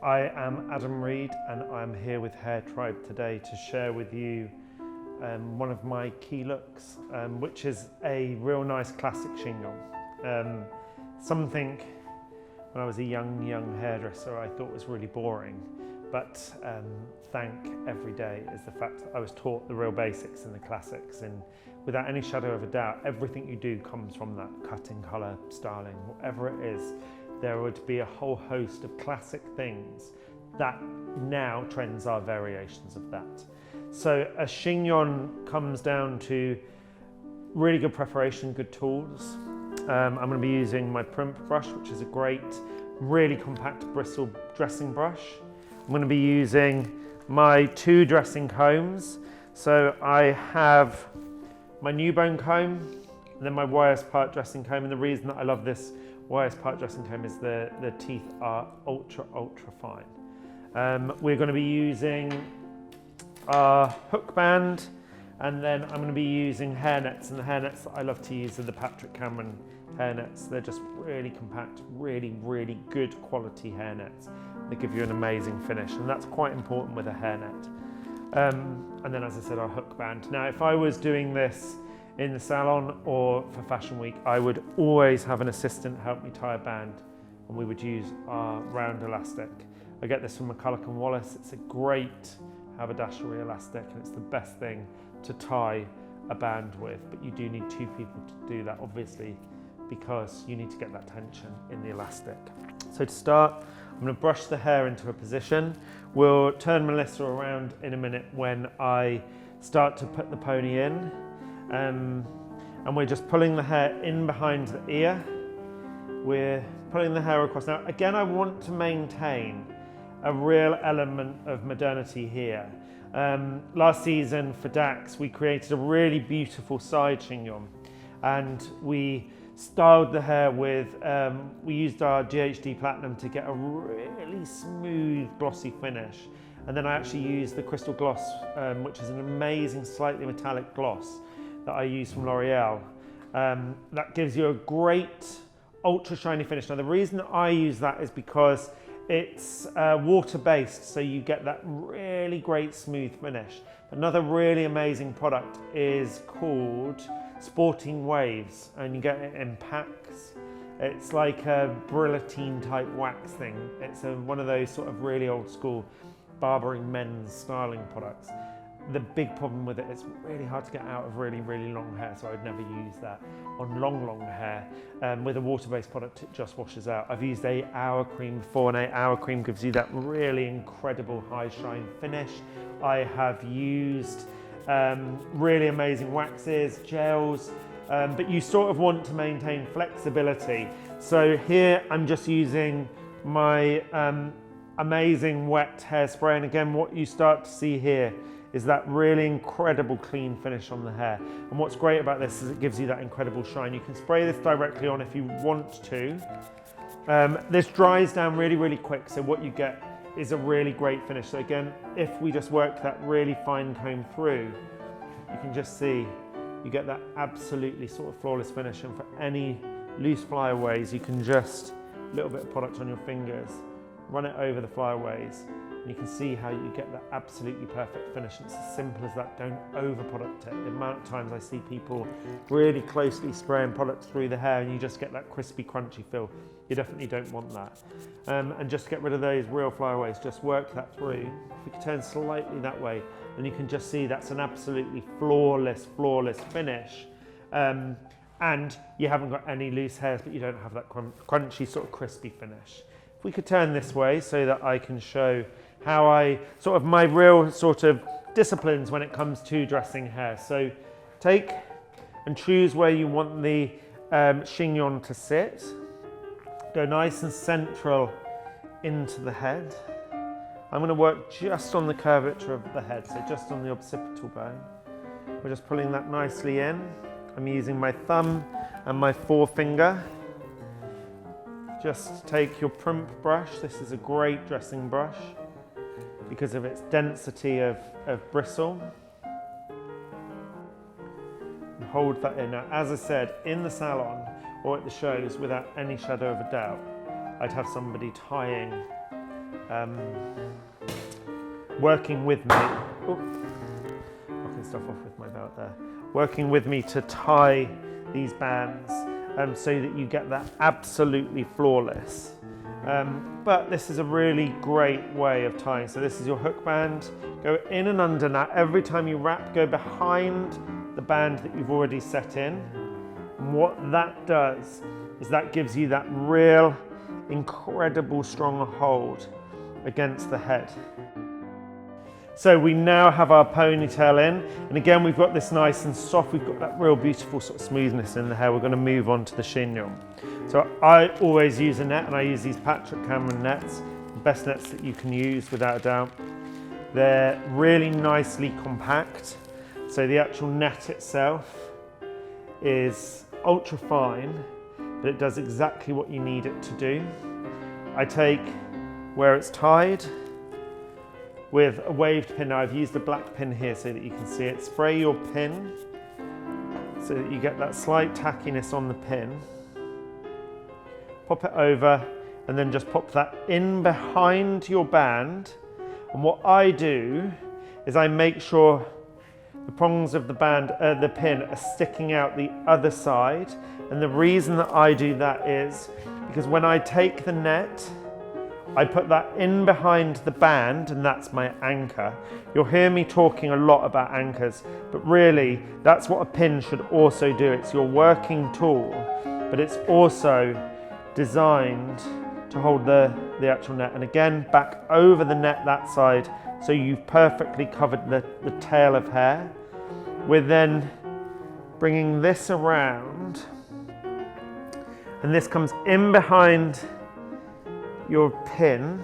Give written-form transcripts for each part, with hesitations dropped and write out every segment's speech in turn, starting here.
I am Adam Reed and I'm here with Hair Tribe today to share with you one of my key looks, which is a real nice classic chignon. Something when I was a young hairdresser I thought was really boring, but thank every day is the fact that I was taught the real basics and the classics, and without any shadow of a doubt, everything you do comes from that cutting, colour, styling, whatever it is. There would be a whole host of classic things that now trends are variations of that. So a chignon comes down to really good preparation, good tools. I'm going to be using my primp brush, which is a great, really compact bristle dressing brush. I'm going to be using my 2 dressing combs. So I have my new bone comb and then my wires part dressing comb. And the reason that I love this wires part dressing comb is the teeth are ultra fine. We're going to be using our hook band, and then I'm going to be using hair nets, and the hair nets that I love to use are the Patrick Cameron hair nets. They're just really compact, really good quality hair nets. They give you an amazing finish, and that's quite important with a hair net. And then, as I said, our hook band. Now, if I was doing this in the salon or for Fashion Week, I would always have an assistant help me tie a band, and we would use our round elastic. I get this from McCulloch & Wallace. It's a great haberdashery elastic, and it's the best thing to tie a band with, but you do need 2 people to do that, obviously, because you need to get that tension in the elastic. So to start, I'm going to brush the hair into a position. We'll turn Melissa around in a minute when I start to put the pony in. And we're just pulling the hair in behind the ear. We're pulling the hair across. Now, again, I want to maintain a real element of modernity here. Last season for Dax, we created a really beautiful side chignon, and we styled the hair with, we used our GHD Platinum to get a really smooth, glossy finish. And then I actually used the Crystal Gloss, which is an amazing, slightly metallic gloss that I use from L'Oreal. That gives you a great ultra shiny finish. Now the reason I use that is because it's water-based, so you get that really great smooth finish. Another really amazing product is called Sporting Waves, and you get it in packs. It's like a brillatine type wax thing. It's one of those sort of really old school barbering men's styling products. The big problem with it is really hard to get out of really long hair, so I would never use that on long hair. With a water-based product, it just washes out. I've used 8 Hour Cream before, and 8 Hour Cream gives you that really incredible high shine finish. I have used really amazing waxes, gels, but you sort of want to maintain flexibility. So here I'm just using my amazing wet hairspray, and again, what you start to see here is that really incredible clean finish on the hair. And what's great about this is it gives you that incredible shine. You can spray this directly on if you want to. This dries down really quick, so what you get is a really great finish. So again, if we just work that really fine comb through, you can just see you get that absolutely sort of flawless finish. And for any loose flyaways, you can just, a little bit of product on your fingers, run it over the flyaways, and you can see how you get that absolutely perfect finish. It's as simple as that. Don't over product it. The amount of times I see people really closely spraying product through the hair and you just get that crispy, crunchy feel. You definitely don't want that. And just to get rid of those real flyaways, just work that through. If you can turn slightly that way, and you can just see that's an absolutely flawless finish. And you haven't got any loose hairs, but you don't have that crunchy sort of crispy finish. If we could turn this way so that I can show how I sort of my real sort of disciplines when it comes to dressing hair. So take and choose where you want the chignon to sit. Go nice and central into the head. I'm going to work just on the curvature of the head, so just on the occipital bone. We're just pulling that nicely in. I'm using my thumb and my forefinger. Just take your primp brush. This is a great dressing brush because of its density of bristle. And hold that in. Now, as I said, in the salon or at the shows, without any shadow of a doubt, I'd have somebody tying working with me. Knocking stuff off with my belt there. Working with me to tie these bands so that you get that absolutely flawless. But this is a really great way of tying. So this is your hook band. Go in and under now. Every time you wrap, go behind the band that you've already set in. And what that does is that gives you that real, incredible strong hold against the head. So we now have our ponytail in, and again we've got this nice and soft, we've got that real beautiful sort of smoothness in the hair. We're going to move on to the chignon. So I always use a net, and I use these Patrick Cameron nets, the best nets that you can use without a doubt. They're really nicely compact, so the actual net itself is ultra fine, but it does exactly what you need it to do. I take where it's tied with a waved pin. Now I've used a black pin here so that you can see it. Spray your pin so that you get that slight tackiness on the pin. Pop it over and then just pop that in behind your band. And what I do is I make sure the prongs of the band, the pin, are sticking out the other side. And the reason that I do that is because when I take the net, I put that in behind the band, and that's my anchor. You'll hear me talking a lot about anchors, but really that's what a pin should also do. It's your working tool, but it's also designed to hold the actual net. And again, back over the net that side, so you've perfectly covered the tail of hair. We're then bringing this around, and this comes in behind your pin.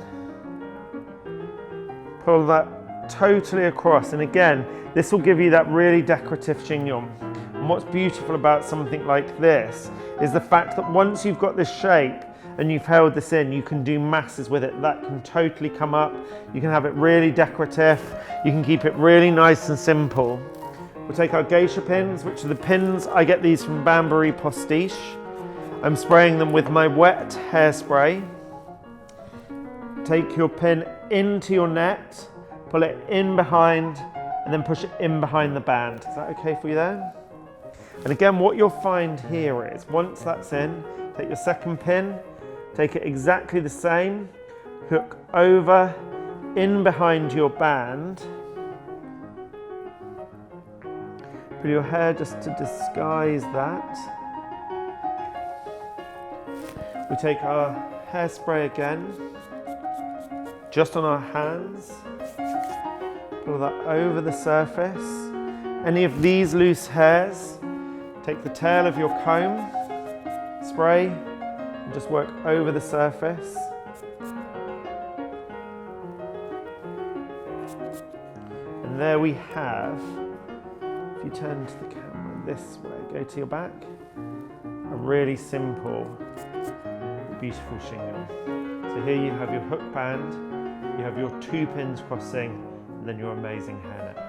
Pull that totally across, and again, this will give you that really decorative chignon. And what's beautiful about something like this is the fact that once you've got this shape and you've held this in, you can do masses with it. That can totally come up. You can have it really decorative. You can keep it really nice and simple. We'll take our geisha pins, which are the pins, I get these from Banbury Postiche. I'm spraying them with my wet hairspray. Take your pin into your net, pull it in behind, and then push it in behind the band. Is that okay for you there? And again, what you'll find here is, once that's in, take your second pin, take it exactly the same, hook over, in behind your band. Put your hair just to disguise that. We take our hairspray again, just on our hands, pull that over the surface. Any of these loose hairs, take the tail of your comb, spray, and just work over the surface. And there we have, if you turn to the camera this way, go to your back, a really simple, beautiful chignon. So here you have your hook band, you have your 2 pins crossing, and then your amazing hairnet.